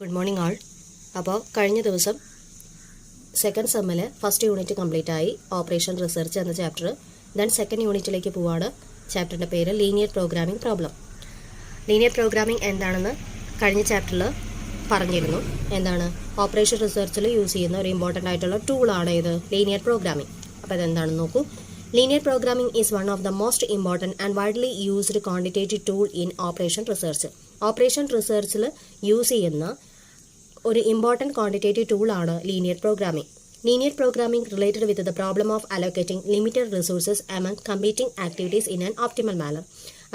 Good morning ആൾ. അപ്പോൾ കഴിഞ്ഞ ദിവസം സെക്കൻഡ് സെമ്മിൽ ഫസ്റ്റ് യൂണിറ്റ് കംപ്ലീറ്റ് ആയി, ഓപ്പറേഷൻ റിസർച്ച് എന്ന ചാപ്റ്റർ. ദെൻ സെക്കൻഡ് യൂണിറ്റിലേക്ക് പോവാണ്. ചാപ്റ്ററിൻ്റെ പേര് linear programming problem. Linear programming എന്താണെന്ന് കഴിഞ്ഞ ചാപ്റ്ററിൽ പറഞ്ഞിരുന്നു. എന്താണ്? ഓപ്പറേഷൻ റിസർച്ചിൽ യൂസ് ചെയ്യുന്ന ഒരു ഇമ്പോർട്ടൻ്റ് ആയിട്ടുള്ള ടൂളാണ് ഇത് ലീനിയർ പ്രോഗ്രാമിംഗ്. അപ്പോൾ അതെന്താണെന്ന് നോക്കൂ. Linear programming is one of the most important and widely used quantitative tool in operation research. Operation റിസർച്ചിൽ യൂസ് ചെയ്യുന്ന ഒരു ഇമ്പോർട്ടൻറ്റ് ക്വാണ്ടിറ്റേറ്റീവ് ടൂളാണ് linear programming. Linear programming related with the problem of allocating limited resources among competing activities in an optimal manner.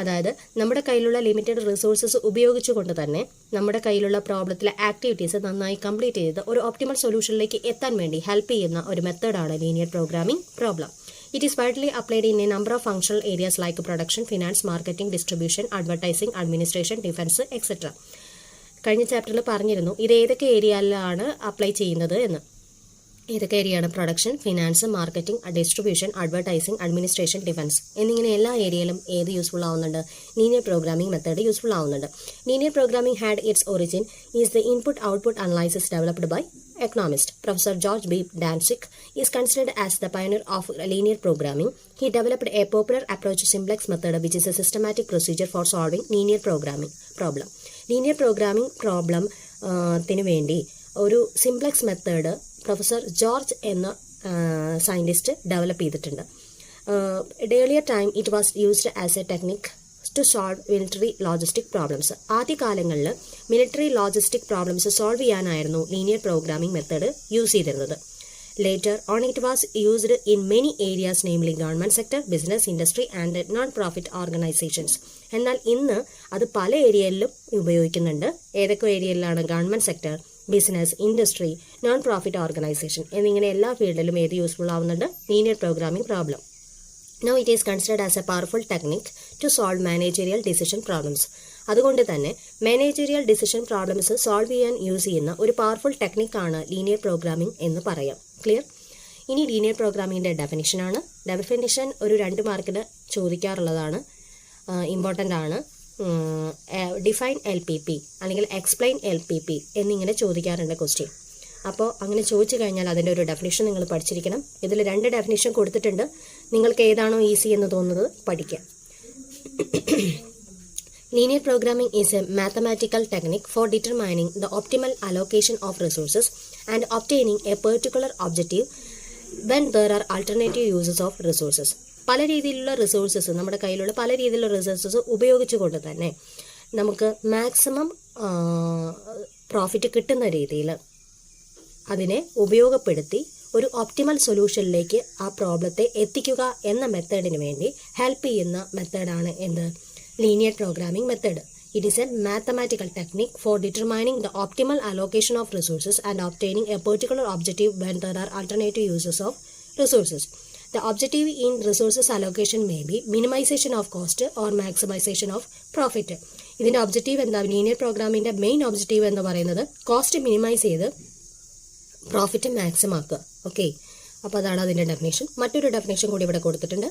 അതായത് നമ്മുടെ കയ്യിലുള്ള limited resources ഉപയോഗിച്ചുകൊണ്ട് തന്നെ നമ്മുടെ കയ്യിലുള്ള പ്രോബ്ലത്തിലെ ആക്ടിവിറ്റീസ് നന്നായി കംപ്ലീറ്റ് ചെയ്ത് ഒരു ഓപ്റ്റിമൽ സൊല്യൂഷനിലേക്ക് എത്താൻ വേണ്ടി ഹെൽപ്പ് ചെയ്യുന്ന ഒരു മെത്തേഡാണ് linear programming problem. It is widely applied in a number of functional areas like production, finance, marketing, distribution, advertising, administration, defense, etc. കഴിഞ്ഞ ചാപ്റ്ററിൽ പറഞ്ഞിരുന്നു ഇത് ഏതൊക്കെ ഏരിയയിലാണ് അപ്ലൈ ചെയ്യുന്നത് എന്ന്. ഏതൊക്കെ ഏരിയയാണ്? Production, finance, marketing, distribution, advertising, administration, defence എന്നിങ്ങനെ എല്ലാ ഏരിയയിലും ഏത് യൂസ്ഫുൾ ആവുന്നുണ്ട്? ലീനിയർ പ്രോഗ്രാമിംഗ് മെത്തേഡ് യൂസ്ഫുൾ ആവുന്നുണ്ട്. Linear programming had its origin is the input output analysis developed by economist Professor George B. Dantzig is considered as the pioneer of linear programming. He developed a popular approach simplex method, which is a systematic procedure for solving linear programming problem. Linear programming problem ത്തിന് വേണ്ടി ഒരു simplex method professor George എന്ന scientist develop ചെയ്തിട്ടുണ്ട്. earlier time it was used as a technique to solve military logistic problems. ആദ്യകാലങ്ങളിൽ military logistic problems solve ചെയ്യാനായിരുന്നു linear programming method use ചെയ്തിരുന്നത്. Later on it was used in many areas, namely government sector, business, industry and non profit organisations. എന്നാൽ ഇന്ന് അത് പല ഏരിയയിലും ഉപയോഗിക്കുന്നുണ്ട്. ഏതൊക്കെ ഏരിയയിലാണ്? Government sector, business, industry, non profit organisation എന്നിങ്ങനെ എല്ലാ ഫീൽഡിലും ഏത് യൂസ്ഫുൾ ആവുന്നുണ്ട്? Linear programming problem. Now it is considered as a powerful technique to solve managerial decision problems. അതുകൊണ്ട് തന്നെ മാനേജറിയൽ ഡിസിഷൻ പ്രോബ്ലംസ് സോൾവ് ചെയ്യാൻ യൂസ് ചെയ്യുന്ന ഒരു പവർഫുൾ ടെക്നിക്കാണ് ലീനിയർ പ്രോഗ്രാമിംഗ് എന്ന് പറയാം. ക്ലിയർ? ഇനി ലീനിയർ പ്രോഗ്രാമിങ്ങിൻ്റെ ഡെഫിനിഷനാണ്. ഡെഫിനിഷൻ ഒരു 2 മാർക്കിന് ചോദിക്കാറുള്ളതാണ്, ഇമ്പോർട്ടൻ്റ് ആണ്. ഡിഫൈൻ LPP അല്ലെങ്കിൽ എക്സ്പ്ലെയിൻ LPP എന്നിങ്ങനെ ചോദിക്കാറുണ്ട് ക്വസ്റ്റ്യൻ. അപ്പോൾ അങ്ങനെ ചോദിച്ചു കഴിഞ്ഞാൽ അതിൻ്റെ ഒരു ഡെഫിനിഷൻ നിങ്ങൾ പഠിച്ചിരിക്കണം. ഇതിൽ 2 ഡെഫിനിഷൻ കൊടുത്തിട്ടുണ്ട്. നിങ്ങൾക്ക് ഏതാണോ ഈസി എന്ന് തോന്നുന്നത് പഠിക്കാം. Linear programming is A mathematical technique four determining the optimal allocation of resources and obtaining A particular objective when there are alternative uses of resources. പല രീതിയിലുള്ള റിസോഴ്സസ്, നമ്മുടെ കയ്യിലുള്ള പല രീതിയിലുള്ള റിസോഴ്സസ് ഉപയോഗിച്ചുകൊണ്ട് തന്നെ നമുക്ക് മാക്സിമം പ്രോഫിറ്റ് കിട്ടുന്ന രീതിയിൽ അതിനെ ഉപയോഗപ്പെടുത്തി ഒരു ഒപ്റ്റിമൽ സൊല്യൂഷനിലേക്ക് ആ പ്രോബ്ലത്തെ എത്തിക്കുക എന്ന മെത്തേഡിന് വേണ്ടി ഹെൽപ്പ് ചെയ്യുന്ന മെത്തേഡാണ് എന്ത്? Linear programming method. It is A mathematical technique four determining the optimal allocation of resources and obtaining A particular objective when there are alternative uses of resources. The objective in resources allocation may be minimization of cost or maximization of profit. ഇതിൻ്റെ objective എന്താ? Linear പ്രോഗ്രാമിൻ്റെ main objective എന്ന് പറയുന്നത് cost minimise ചെയ്ത് profit maximum ആക്കുക. Okay, അപ്പോൾ അതാണ് അതിൻ്റെ ഡെഫിനേഷൻ. മറ്റൊരു ഡെഫിനേഷൻ കൂടി ഇവിടെ കൊടുത്തിട്ടുണ്ട്.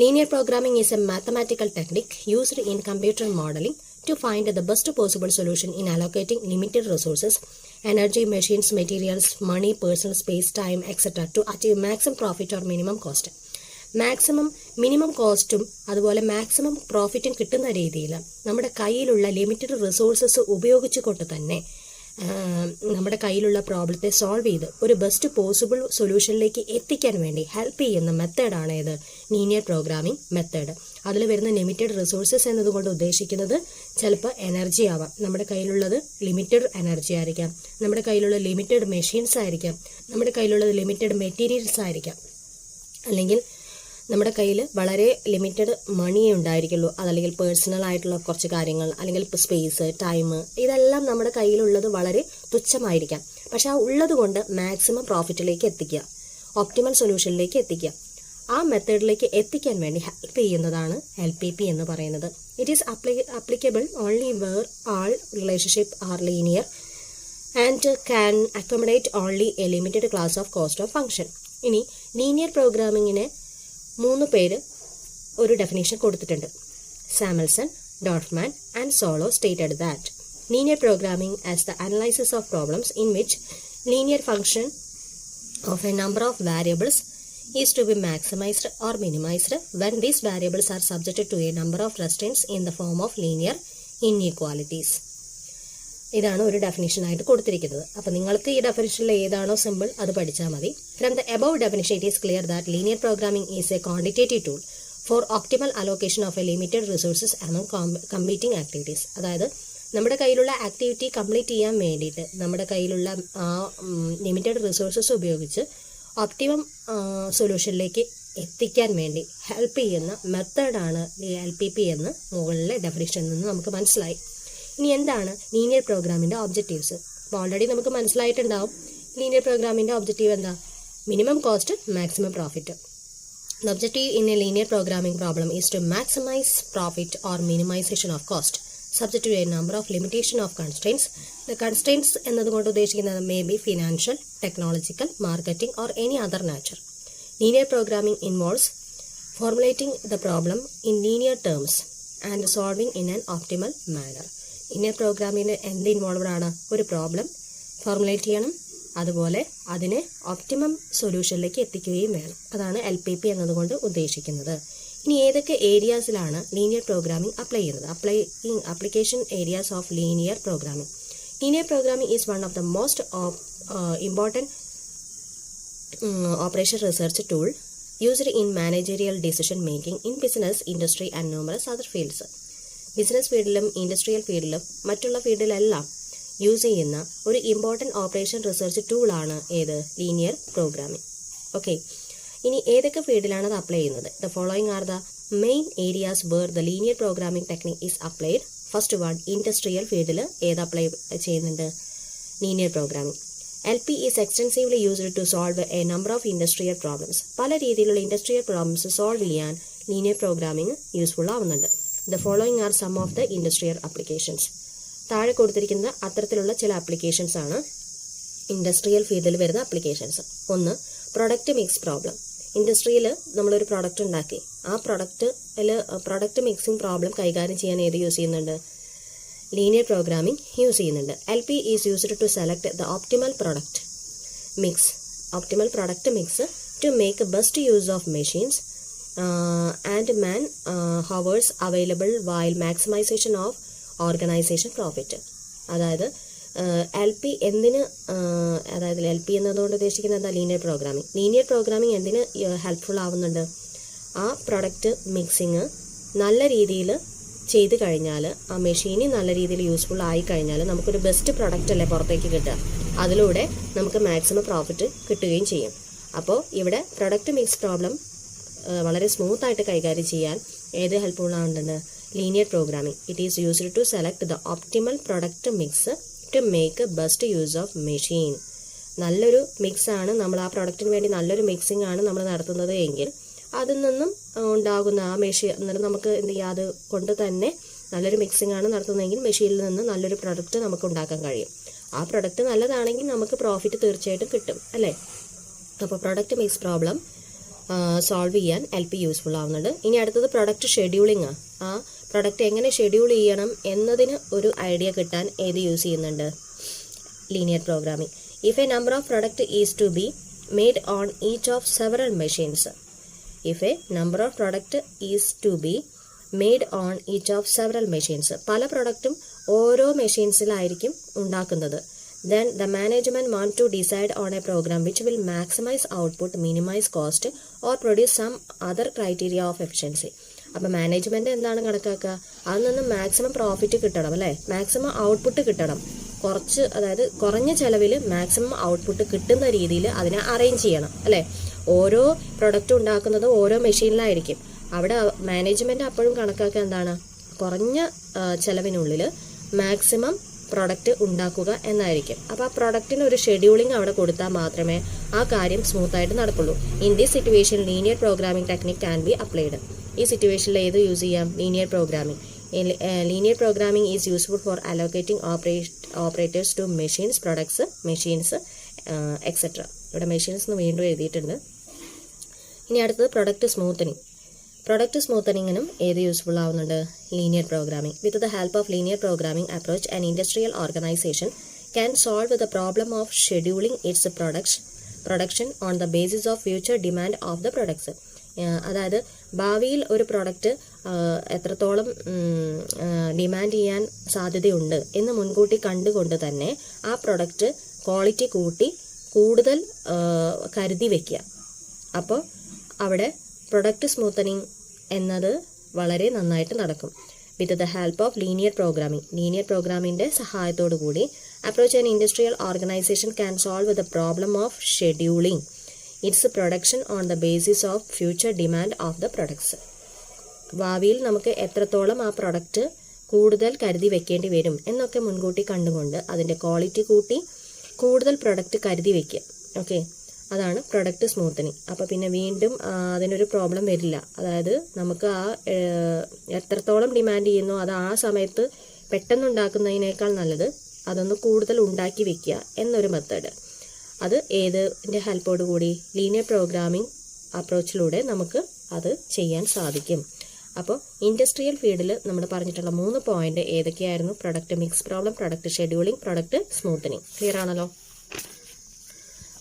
Linear programming is A mathematical technique used in computer modelling to find the best possible solution in allocating limited resources, energy, machines, materials, money, personal space, time, etc. to achieve maximum profit or minimum cost. Maximum minimum കോസ്റ്റും അതുപോലെ maximum പ്രോഫിറ്റും കിട്ടുന്ന രീതിയിൽ നമ്മുടെ കയ്യിലുള്ള limited resources ഉപയോഗിച്ചുകൊണ്ട് തന്നെ നമ്മുടെ കയ്യിലുള്ള പ്രോബ്ലത്തെ സോൾവ് ചെയ്ത് ഒരു ബെസ്റ്റ് പോസിബിൾ സൊല്യൂഷനിലേക്ക് എത്തിക്കാൻ വേണ്ടി ഹെൽപ്പ് ചെയ്യുന്ന മെത്തേഡാണ് ഇത് ലീനിയർ പ്രോഗ്രാമിംഗ് മെത്തേഡ്. അതിൽ വരുന്ന ലിമിറ്റഡ് റിസോഴ്സസ് എന്നതുകൊണ്ട് ഉദ്ദേശിക്കുന്നത് ചിലപ്പോൾ എനർജി ആവാം. നമ്മുടെ കയ്യിലുള്ളത് ലിമിറ്റഡ് എനർജി ആയിരിക്കാം, നമ്മുടെ കയ്യിലുള്ള ലിമിറ്റഡ് മെഷീൻസ് ആയിരിക്കാം, നമ്മുടെ കയ്യിലുള്ളത് ലിമിറ്റഡ് മെറ്റീരിയൽസ് ആയിരിക്കാം, അല്ലെങ്കിൽ നമ്മുടെ കയ്യിൽ വളരെ ലിമിറ്റഡ് മണിയേ ഉണ്ടായിരിക്കുള്ളൂ, അതല്ലെങ്കിൽ പേഴ്സണൽ ആയിട്ടുള്ള കുറച്ച് കാര്യങ്ങൾ, അല്ലെങ്കിൽ സ്പേസ്, ടൈം, ഇതെല്ലാം നമ്മുടെ കയ്യിലുള്ളത് വളരെ തുച്ഛമായിരിക്കാം. പക്ഷെ ആ ഉള്ളത് കൊണ്ട് മാക്സിമം പ്രോഫിറ്റിലേക്ക് എത്തിക്കുക, ഒപ്റ്റിമൽ സൊല്യൂഷനിലേക്ക് എത്തിക്കുക. ആ മെത്തേഡിലേക്ക് എത്തിക്കാൻ വേണ്ടി ഹെൽപ്പ് ചെയ്യുന്നതാണ് LPP എന്ന് പറയുന്നത്. It is applicable only where all relationship are linear and can accommodate only a limited class of cost of function. ഇനി ലീനിയർ പ്രോഗ്രാമിങ്ങിനെ 3 പേര് ഒരു ഡെഫിനേഷൻ കൊടുത്തിട്ടുണ്ട്. Samuelson, Dorfman and Solow stated that linear programming as the analysis of problems in which linear function of a number of variables is to be maximized or minimized when these variables are subjected to a number of restraints in the form of linear inequalities. ഇതാണ് ഒരു ഡെഫിനിഷനായിട്ട് കൊടുത്തിരിക്കുന്നത്. അപ്പോൾ നിങ്ങൾക്ക് ഈ ഡെഫിനിഷനിൽ ഏതാണോ simple അത് പഠിച്ചാൽ മതി. From the above definition it is clear that linear programming is A quantitative tool for optimal allocation of A limited resources among competing activities. അതായത് നമ്മുടെ കയ്യിലുള്ള ആക്ടിവിറ്റി കംപ്ലീറ്റ് ചെയ്യാൻ വേണ്ടിയിട്ട് നമ്മുടെ കയ്യിലുള്ള ലിമിറ്റഡ് റിസോഴ്സസ് ഉപയോഗിച്ച് ഒപ്റ്റിമം സൊല്യൂഷനിലേക്ക് എത്തിക്കാൻ വേണ്ടി ഹെൽപ്പ് ചെയ്യുന്ന മെത്തേഡാണ് LPP എന്ന് മുകളിലെ ഡെഫിനിഷനിൽ നിന്ന് നമുക്ക് മനസ്സിലായി. ഇനി എന്താണ് ലീനിയർ പ്രോഗ്രാമിൻ്റെ ഒബ്ജക്റ്റീവ്സ്? അപ്പോൾ ഓൾറെഡി നമുക്ക് മനസ്സിലായിട്ടുണ്ടാവും ലീനിയർ പ്രോഗ്രാമിൻ്റെ ഒബ്ജക്റ്റീവ് എന്താ? Minimum cost maximum profit. The objective in a linear programming problem is to maximize profit or minimization of cost subject to a number of limitation of constraints. The constraints എന്നതുകൊണ്ട് ഉദ്ദേശിക്കുന്നത് may be financial, technological, marketing or any other nature. Linear programming involves formulating the problem in linear terms and solving in an optimal manner. linear പ്രോഗ്രാമിന് എന്ത് involved ആണ്? ഒരു problem formulate ചെയ്യണം, അതുപോലെ അതിനെ optimum സൊല്യൂഷനിലേക്ക് എത്തിക്കുകയും വേണം. അതാണ് LPP എന്നതുകൊണ്ട് ഉദ്ദേശിക്കുന്നത്. ഇനി ഏതൊക്കെ ഏരിയാസിലാണ് ലീനിയർ പ്രോഗ്രാമിംഗ് അപ്ലൈ ചെയ്യുന്നത്? Application areas of linear programming. Linear programming is one of the most important operation research tool used in managerial decision making in business, industry and numerous other fields. Business ഫീൽഡിലും industrial ഫീൽഡിലും മറ്റുള്ള ഫീൽഡിലെല്ലാം use ചെയ്യുന്ന ഒരു important operation research ടൂളാണ് ഏത്? Linear programming. Okay, ഇനി ഏതൊക്കെ ഫീൽഡിലാണ് അത് അപ്ലൈ ചെയ്യുന്നത്? The following are the main areas where the linear programming technique is applied. First one, industrial ഫീൽഡിൽ ഏത് അപ്ലൈ ചെയ്യുന്നുണ്ട്? Linear programming. LP is extensively used to solve a number of industrial problems. പല രീതിയിലുള്ള industrial problems solve ചെയ്യാൻ linear programming useful ആവുന്നുണ്ട്. The following are some of the industrial applications. താഴെ കൊടുത്തിരിക്കുന്ന അത്തരത്തിലുള്ള ചില ആപ്ലിക്കേഷൻസ് ആണ് ഇൻഡസ്ട്രിയൽ ഫീൽഡിൽ വരുന്ന ആപ്ലിക്കേഷൻസ്. ഒന്ന്, പ്രൊഡക്റ്റ് മിക്സ് പ്രോബ്ലം. ഇൻഡസ്ട്രിയിൽ നമ്മളൊരു പ്രൊഡക്റ്റ് ഉണ്ടാക്കി, ആ പ്രൊഡക്റ്റ് മിക്സിംഗ് പ്രോബ്ലം കൈകാര്യം ചെയ്യാൻ ഏത് യൂസ് ചെയ്യുന്നുണ്ട്? ലീനിയർ പ്രോഗ്രാമിംഗ് യൂസ് ചെയ്യുന്നുണ്ട്. LP is used to select the optimal product mix to make best use of machines and man hours available while maximisation of organisation profit. അതായത് LP എന്നതുകൊണ്ട് ഉദ്ദേശിക്കുന്നത് എന്താ? Linear programming എന്തിന് helpful ആവുന്നുണ്ട്? ആ product mixing നല്ല രീതിയിൽ ചെയ്ത് കഴിഞ്ഞാൽ, ആ മെഷീന് നല്ല രീതിയിൽ യൂസ്ഫുൾ ആയി കഴിഞ്ഞാൽ നമുക്കൊരു ബെസ്റ്റ് പ്രൊഡക്റ്റ് അല്ലേ പുറത്തേക്ക് കിട്ടുക. അതിലൂടെ നമുക്ക് മാക്സിമം പ്രോഫിറ്റ് കിട്ടുകയും ചെയ്യും. അപ്പോൾ ഇവിടെ പ്രൊഡക്റ്റ് മിക്സ് പ്രോബ്ലം വളരെ സ്മൂത്തായിട്ട് കൈകാര്യം ചെയ്യാൻ ഏത് ഹെൽപ്ഫുൾ ആവുന്നുണ്ട്? Linear programming. It is used to select the optimal product mix to make best use of machine. നല്ലൊരു മിക്സാണ് നമ്മൾ ആ പ്രൊഡക്റ്റിന് വേണ്ടി നല്ലൊരു മിക്സിംഗ് ആണ് നമ്മൾ നടത്തുന്നത് എങ്കിൽ അതിൽ നിന്നും ഉണ്ടാകുന്ന ആ മെഷീൻ അന്നേരം നമുക്ക് എന്ത് ചെയ്യുക? അത് കൊണ്ട് തന്നെ നല്ലൊരു മിക്സിംഗ് ആണ് നടത്തുന്നതെങ്കിൽ മെഷീനിൽ നിന്ന് നല്ലൊരു പ്രൊഡക്റ്റ് നമുക്ക് ഉണ്ടാക്കാൻ കഴിയും. ആ പ്രൊഡക്റ്റ് നല്ലതാണെങ്കിൽ നമുക്ക് പ്രോഫിറ്റ് തീർച്ചയായിട്ടും കിട്ടും അല്ലേ? അപ്പോൾ പ്രൊഡക്റ്റ് മിക്സ് പ്രോബ്ലം സോൾവ് ചെയ്യാൻ LP യൂസ്ഫുൾ ആവുന്നുണ്ട്. ഇനി അടുത്തത് പ്രൊഡക്റ്റ് ഷെഡ്യൂളിംഗ്. ആ പ്രൊഡക്റ്റ് എങ്ങനെ ഷെഡ്യൂൾ ചെയ്യണം എന്നതിന് ഒരു ഐഡിയ കിട്ടാൻ ഏത് യൂസ് ചെയ്യുന്നുണ്ട്? Linear programming. If a number of product is to be made on each of several machines. പല പ്രൊഡക്റ്റും ഓരോ മെഷീൻസിലായിരിക്കും ഉണ്ടാക്കുന്നത്. Then the management want to decide on a program which will maximize output, minimize cost or produce some other criteria of efficiency. അപ്പോൾ management എന്താണ് കണക്കാക്കുക? അതിൽ നിന്ന് maximum profit കിട്ടണം അല്ലേ? മാക്സിമം ഔട്ട്പുട്ട് കിട്ടണം. അതായത് കുറഞ്ഞ ചിലവിൽ മാക്സിമം ഔട്ട്പുട്ട് കിട്ടുന്ന രീതിയിൽ അതിനെ അറേഞ്ച് ചെയ്യണം അല്ലേ? ഓരോ പ്രൊഡക്റ്റ് ഉണ്ടാക്കുന്നത് ഓരോ മെഷീനിലായിരിക്കും. അവിടെ മാനേജ്മെൻറ്റ് അപ്പോഴും കണക്കാക്കുക എന്താണ്? കുറഞ്ഞ ചിലവിനുള്ളിൽ മാക്സിമം പ്രൊഡക്റ്റ് ഉണ്ടാക്കുക എന്നായിരിക്കും. അപ്പോൾ ആ പ്രൊഡക്റ്റിന് ഒരു ഷെഡ്യൂളിംഗ് അവിടെ കൊടുത്താൽ മാത്രമേ ആ കാര്യം സ്മൂത്തായിട്ട് നടക്കുള്ളൂ. In this situation linear programming technique can be applied. ഈ സിറ്റുവേഷനിൽ ഏത് യൂസ് ചെയ്യാം? Linear programming. Linear programming is useful for allocating operators to machines, products, machines etcetera. ഇവിടെ മെഷീൻസ് എന്ന് വീണ്ടും എഴുതിയിട്ടുണ്ട്. ഇനി അടുത്തത് പ്രൊഡക്റ്റ് സ്മൂത്തനിങ്. പ്രൊഡക്റ്റ് സ്മൂത്തനിങ്ങിനും ഏത് യൂസ്ഫുൾ ആവുന്നുണ്ട്? Linear programming. With the help of linear programming approach an industrial organisation can solve the problem of scheduling it's production on the basis of future demand of the products. അതായത് ഭാവിയിൽ ഒരു product എത്രത്തോളം demand ചെയ്യാൻ സാധ്യതയുണ്ട് എന്ന് മുൻകൂട്ടി കണ്ടുകൊണ്ട് തന്നെ ആ പ്രൊഡക്റ്റ് ക്വാളിറ്റി കൂട്ടി കൂടുതൽ കരുതി വയ്ക്കുക. അപ്പോൾ അവിടെ പ്രൊഡക്റ്റ് സ്മൂത്തനിങ് എന്നത് വളരെ നന്നായിട്ട് നടക്കും. With the help of linear പ്രോഗ്രാമിൻ്റെ സഹായത്തോടു കൂടി approach an industrial organisation can solve the problem of scheduling it's production on the basis of future demand of the products. ഭാവിയിൽ നമുക്ക് എത്രത്തോളം ആ പ്രൊഡക്റ്റ് കൂടുതൽ കരുതി വെക്കേണ്ടി വരും എന്നൊക്കെ മുൻകൂട്ടി കണ്ടുകൊണ്ട് അതിൻ്റെ ക്വാളിറ്റി കൂട്ടി കൂടുതൽ പ്രൊഡക്റ്റ് കരുതി വയ്ക്കുക. ഓക്കെ, അതാണ് പ്രൊഡക്റ്റ് സ്മൂത്തനിങ്. അപ്പോൾ പിന്നെ വീണ്ടും അതിനൊരു പ്രോബ്ലം വരില്ല. അതായത് നമുക്ക് എത്രത്തോളം ഡിമാൻഡ് ചെയ്യുന്നോ അത് ആ സമയത്ത് പെട്ടെന്നുണ്ടാക്കുന്നതിനേക്കാൾ നല്ലത് അതൊന്ന് കൂടുതൽ ഉണ്ടാക്കി വെക്കുക എന്നൊരു മെത്തേഡ്. അത് ഏതിൻ്റെ ഹെൽപ്പോട് കൂടി? ലീനിയർ പ്രോഗ്രാമിംഗ് അപ്രോച്ചിലൂടെ നമുക്ക് അത് ചെയ്യാൻ സാധിക്കും. അപ്പോൾ ഇൻഡസ്ട്രിയൽ ഫീൽഡിൽ നമ്മൾ പറഞ്ഞിട്ടുള്ള 3 പോയിന്റ് ഏതൊക്കെയായിരുന്നു? Product mix problem, product scheduling, product smoothening. Clear ആണല്ലോ?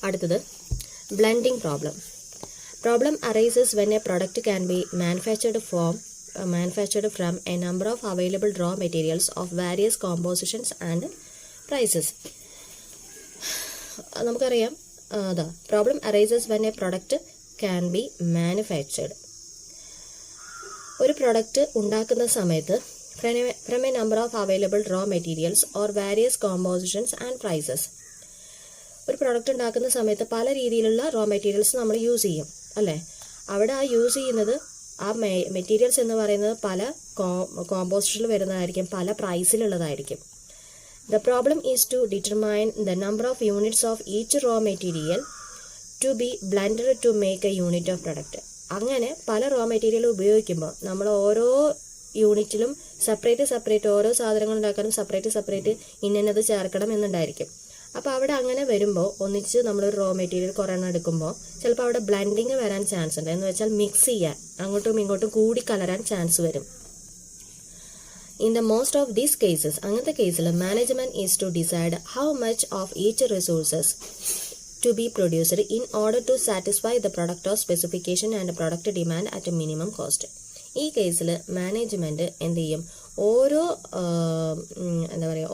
അടുത്തത് blending problem. Problem arises when a product can be manufactured from a number of available raw materials of various compositions and prices. നമുക്കറിയാം, problem arises when a product can be manufactured. ഒരു product ഉണ്ടാക്കുന്ന സമയത്ത് from a number of available raw materials or various compositions and prices. ഒരു product ഉണ്ടാക്കുന്ന സമയത്ത് പല രീതിയിലുള്ള raw materials നമ്മൾ യൂസ് ചെയ്യും അല്ലേ? അവിടെ ആ യൂസ് ചെയ്യുന്നത് ആ മെറ്റീരിയൽസ് എന്ന് പറയുന്നത് പല കോമ്പോസിഷനിൽ വരുന്നതായിരിക്കും, പല പ്രൈസിലുള്ളതായിരിക്കും. The problem is to determine the number of units of each raw material to be blended to make a unit of product. അങ്ങനെ പല റോ മെറ്റീരിയൽ ഉപയോഗിക്കുമ്പോൾ നമ്മൾ ഓരോ യൂണിറ്റിലും സെപ്പറേറ്റ് ഓരോ സാധനങ്ങൾ ഉണ്ടാക്കാനും സെപ്പറേറ്റ് ഇന്നത് ചേർക്കണം എന്നുണ്ടായിരിക്കും. അപ്പോൾ അവിടെ അങ്ങനെ വരുമ്പോൾ ഒന്നിച്ച് നമ്മളൊരു റോ മെറ്റീരിയൽ കുറേ എണ്ണം എടുക്കുമ്പോൾ ചിലപ്പോൾ അവിടെ ബ്ലെൻഡിങ് വരാൻ ചാൻസ് ഉണ്ട്. എന്ന് വെച്ചാൽ മിക്സ് ചെയ്യാൻ, അങ്ങോട്ടും ഇങ്ങോട്ടും കൂടി കലരാൻ ചാൻസ് വരും. In the most of these cases, അങ്ങനത്തെ കേസിൽ management is to decide how much of each resources to be produced in order to satisfy the product of specification and product demand at minimum cost. ഈ കേസിൽ management എന്ത് ചെയ്യും?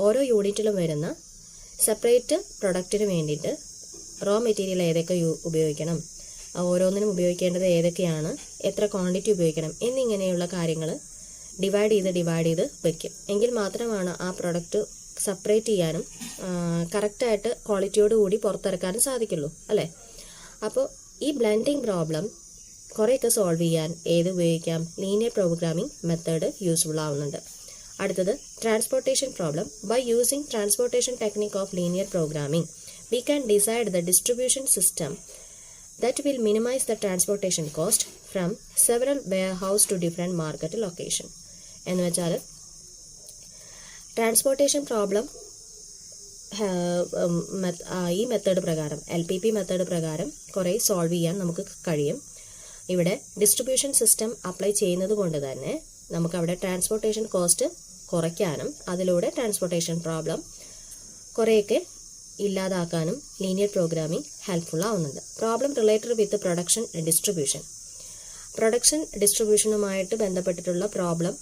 ഓരോ യൂണിറ്റിലും വരുന്ന separate പ്രൊഡക്റ്റിന് വേണ്ടിയിട്ട് raw material ഏതൊക്കെ ഉപയോഗിക്കണം, ഓരോന്നിനും ഉപയോഗിക്കേണ്ടത് ഏതൊക്കെയാണ്, എത്ര ക്വാണ്ടിറ്റി ഉപയോഗിക്കണം എന്നിങ്ങനെയുള്ള കാര്യങ്ങൾ ഡിവൈഡ് ചെയ്ത് വയ്ക്കും. എങ്കിൽ മാത്രമാണ് ആ പ്രൊഡക്റ്റ് സെപ്പറേറ്റ് ചെയ്യാനും കറക്റ്റായിട്ട് ക്വാളിറ്റിയോടുകൂടി പുറത്തിറക്കാനും സാധിക്കുള്ളൂ അല്ലേ? അപ്പോൾ ഈ ബ്ലെൻഡിങ് പ്രോബ്ലം കുറേയൊക്കെ സോൾവ് ചെയ്യാൻ ഏത് ഉപയോഗിക്കാം? ലീനിയർ പ്രോഗ്രാമിംഗ് മെത്തേഡ് യൂസ്ഫുൾ ആവുന്നുണ്ട്. അടുത്തത് transportation problem. By using transportation technique of linear programming we can decide the distribution system that will minimize the transportation cost from several warehouse to different market location. എന്ന് വെച്ചാൽ transportation problem ഈ method പ്രകാരം LPP method പ്രകാരം കുറേ solve ചെയ്യാൻ നമുക്ക് കഴിയും. ഇവിടെ ഡിസ്ട്രിബ്യൂഷൻ സിസ്റ്റം അപ്ലൈ ചെയ്യുന്നത് കൊണ്ട് തന്നെ നമുക്ക് അവിടെ ട്രാൻസ്പോർട്ടേഷൻ കോസ്റ്റ് കുറയ്ക്കാനും അതിലൂടെ ട്രാൻസ്പോർട്ടേഷൻ പ്രോബ്ലം കുറേയൊക്കെ ഇല്ലാതാക്കാനും ലീനിയർ പ്രോഗ്രാമിംഗ് ഹെൽപ്ഫുൾ ആവുന്നുണ്ട്. പ്രോബ്ലം റിലേറ്റഡ് വിത്ത് പ്രൊഡക്ഷൻ ഡിസ്ട്രിബ്യൂഷനുമായിട്ട് ബന്ധപ്പെട്ടിട്ടുള്ള പ്രോബ്ലം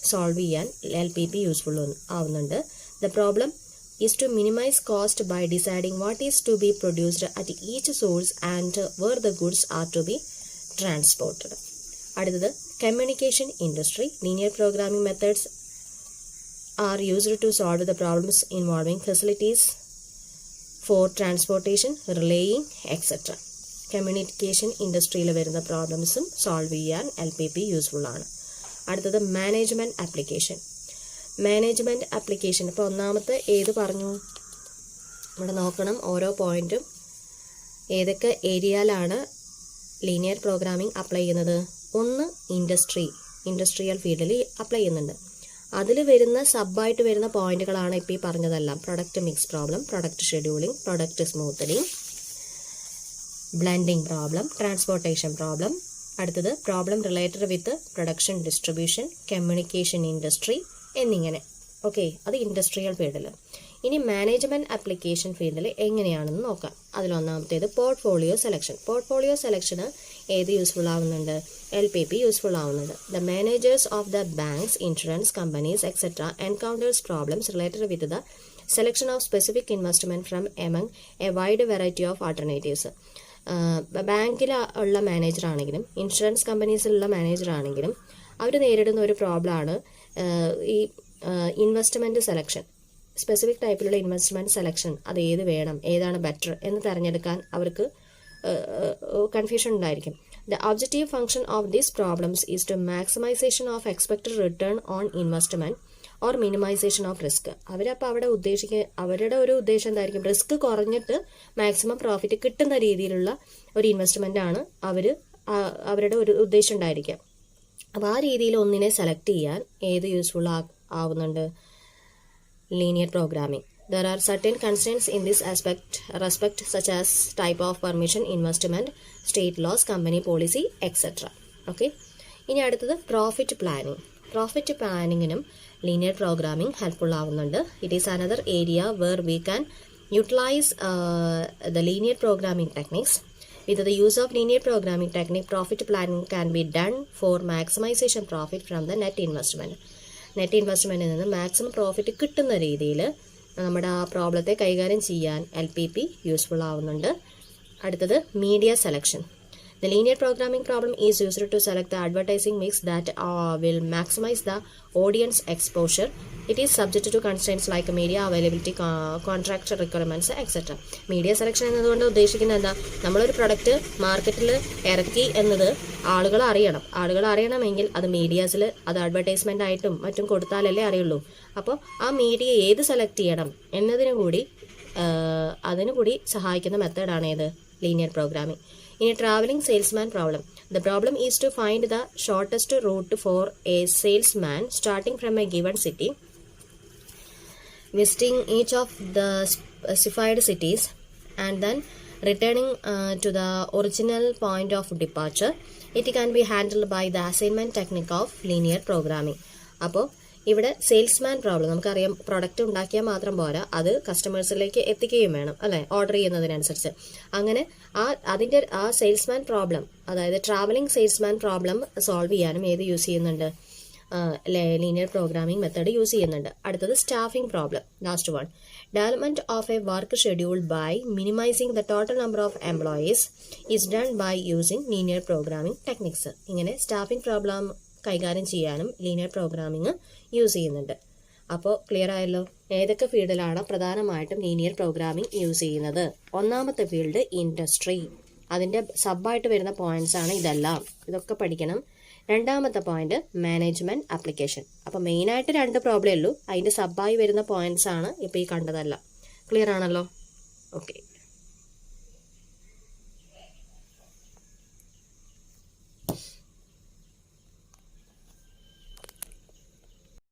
സോൾവ് ചെയ്യാൻ LPP യൂസ്ഫുൾ ആവുന്നുണ്ട്. The problem is to minimise cost by deciding what is to be produced at each source and where the goods are to be transported. അടുത്തത് communication industry. Linear programming methods are used to solve the problems involving facilities for transportation, relaying etcetera. Communication ഇൻഡസ്ട്രിയിൽ വരുന്ന പ്രോബ്ലംസും solve ചെയ്യാൻ LPP useful ആണ്. അടുത്തത് management application. ഇപ്പോൾ ഒന്നാമത്തെ ഏത് പറഞ്ഞു? ഇവിടെ നോക്കണം ഓരോ പോയിന്റും ഏതൊക്കെ ഏരിയയിലാണ് ലീനിയർ പ്രോഗ്രാമിംഗ് അപ്ലൈ ചെയ്യുന്നത്. ഒന്ന് ഇൻഡസ്ട്രിയൽ ഫീൽഡിൽ അപ്ലൈ ചെയ്യുന്നുണ്ട്. അതിൽ വരുന്ന സബായിട്ട് വരുന്ന പോയിന്റുകളാണ് ഇപ്പോൾ ഈ പറഞ്ഞതെല്ലാം. Product mix problem, product scheduling, product smoothening, blending problem, transportation problem. അടുത്തത് problem related with production distribution communication industry എന്നിങ്ങനെ. ഓക്കെ, അത് ഇൻഡസ്ട്രിയൽ ഫീൽഡിൽ. ഇനി മാനേജ്മെൻറ്റ് ആപ്ലിക്കേഷൻ ഫീൽഡിൽ എങ്ങനെയാണെന്ന് നോക്കാം. അതിലൊന്നാമത്തേത് പോർട്ട്ഫോളിയോ സെലക്ഷൻ. പോർട്ട്ഫോളിയോ സെലക്ഷന് ഏത് യൂസ്ഫുൾ ആവുന്നുണ്ട്? LPP യൂസ്ഫുൾ ആവുന്നുണ്ട്. The managers of the banks, insurance companies etcetera encounters problems related with the selection of specific investment from among a wide variety of alternatives. ബാങ്കിൽ ഉള്ള മാനേജറാണെങ്കിലും ഇൻഷുറൻസ് കമ്പനീസിലുള്ള മാനേജറാണെങ്കിലും അവർ നേരിടുന്ന ഒരു പ്രോബ്ലമാണ് ഈ ഇൻവെസ്റ്റ്മെൻറ്റ് സെലക്ഷൻ. സ്പെസിഫിക് ടൈപ്പിലുള്ള investment selection, അത് ഏത് വേണം, ഏതാണ് ബെറ്റർ എന്ന് തിരഞ്ഞെടുക്കാൻ അവർക്ക് കൺഫ്യൂഷൻ ഉണ്ടായിരിക്കും. The objective function of these problems is to maximisation of expected return on investment or minimisation of risk. അവരപ്പോൾ അവിടെ അവരുടെ ഒരു ഉദ്ദേശം എന്തായിരിക്കും? റിസ്ക് കുറഞ്ഞിട്ട് മാക്സിമം പ്രോഫിറ്റ് കിട്ടുന്ന രീതിയിലുള്ള ഒരു ഇൻവെസ്റ്റ്മെൻ്റ് ആണ് അവരുടെ ഒരു ഉദ്ദേശം ഉണ്ടായിരിക്കുക. അപ്പോൾ ആ രീതിയിൽ ഒന്നിനെ സെലക്ട് ചെയ്യാൻ ഏത് യൂസ്ഫുൾ ആവുന്നുണ്ട്? Linear programming. There are certain constraints in this respect such as type of permission, investment, state laws, company policy, etc. Okay. ഇനി അടുത്തത് പ്രോഫിറ്റ് പ്ലാനിങ്. പ്രോഫിറ്റ് പ്ലാനിങ്ങിനും ലീനിയർ പ്രോഗ്രാമിംഗ് ഹെൽപ്ഫുൾ ആവുന്നുണ്ട്. It is another area where we can utilise the linear programming techniques. With the use of linear programming technique, profit planning can be done for maximization profit from the net investment. Net ഇൻവെസ്റ്റ്മെൻറ്റിൽ നിന്ന് maximum profit കിട്ടുന്ന രീതിയിൽ നമ്മുടെ ആ പ്രോബ്ലത്തെ കൈകാര്യം ചെയ്യാൻ LPP useful ആവുന്നുണ്ട്. അടുത്തത് media selection. The linear programming problem is used to select the advertising mix that will maximize the audience exposure. It is subject to constraints like media availability, contract requirements, etc. Media selection എന്നതുകൊണ്ട് ഉദ്ദേശിക്കുന്നത് എന്താ? നമ്മളൊരു product മാർക്കറ്റിൽ ഇറക്കി എന്നത് ആളുകൾ അറിയണമെങ്കിൽ അത് മീഡിയാസിൽ അത് അഡ്വർടൈസ്മെൻ്റ് ആയിട്ടും മറ്റും കൊടുത്താലല്ലേ അറിയുള്ളൂ. അപ്പോൾ ആ മീഡിയ ഏത് സെലക്ട് ചെയ്യണം അതിനു കൂടി സഹായിക്കുന്ന മെത്തേഡാണ് ഏത്? Linear programming. In a traveling salesman problem, the problem is to find the shortest route for a salesman starting from a given city, visiting each of the specified cities, and then returning to the original point of departure. It can be handled by the assignment technique of linear programming. അപ്പോൾ ഇവിടെ salesman problem, നമുക്കറിയാം product ഉണ്ടാക്കിയാൽ മാത്രം പോരാ, അത് കസ്റ്റമേഴ്സിലേക്ക് എത്തിക്കുകയും വേണം അല്ലേ, ഓർഡർ ചെയ്യുന്നതിനനുസരിച്ച്. അങ്ങനെ ആ സെയിൽസ്മാൻ പ്രോബ്ലം, അതായത് ട്രാവലിംഗ് സെയിൽസ്മാൻ പ്രോബ്ലം സോൾവ് ചെയ്യാനും ഏത് യൂസ് ചെയ്യുന്നുണ്ട്? ലീനിയർ പ്രോഗ്രാമിംഗ് മെത്തേഡ് യൂസ് ചെയ്യുന്നുണ്ട്. അടുത്തത് staffing problem, last one. Development of a work schedule by minimising the total number of employees is done by using linear programming techniques. ഇങ്ങനെ staffing problem കൈകാര്യം ചെയ്യാനും linear programming use ചെയ്യുന്നുണ്ട്. അപ്പോൾ clear ആയല്ലോ ഏതൊക്കെ ഫീൽഡിലാണ് പ്രധാനമായിട്ടും ലീനിയർ പ്രോഗ്രാമിംഗ് യൂസ് ചെയ്യുന്നത്. ഒന്നാമത്തെ ഫീൽഡ് ഇൻഡസ്ട്രി, അതിൻ്റെ സബ്ബായിട്ട് വരുന്ന പോയിന്റ്സ് ആണ് ഇതെല്ലാം, ഇതൊക്കെ പഠിക്കണം. രണ്ടാമത്തെ പോയിന്റ് മാനേജ്മെന്റ് ആപ്ലിക്കേഷൻ. അപ്പോൾ മെയിനായിട്ട് 2 പ്രോബ്ലമേ ഉള്ളൂ, അതിൻ്റെ സബ്ബായി വരുന്ന പോയിന്റ്സ് ആണ് ഇപ്പോൾ ഈ കണ്ടതല്ല. ക്ലിയർ ആണല്ലോ? ഓക്കെ.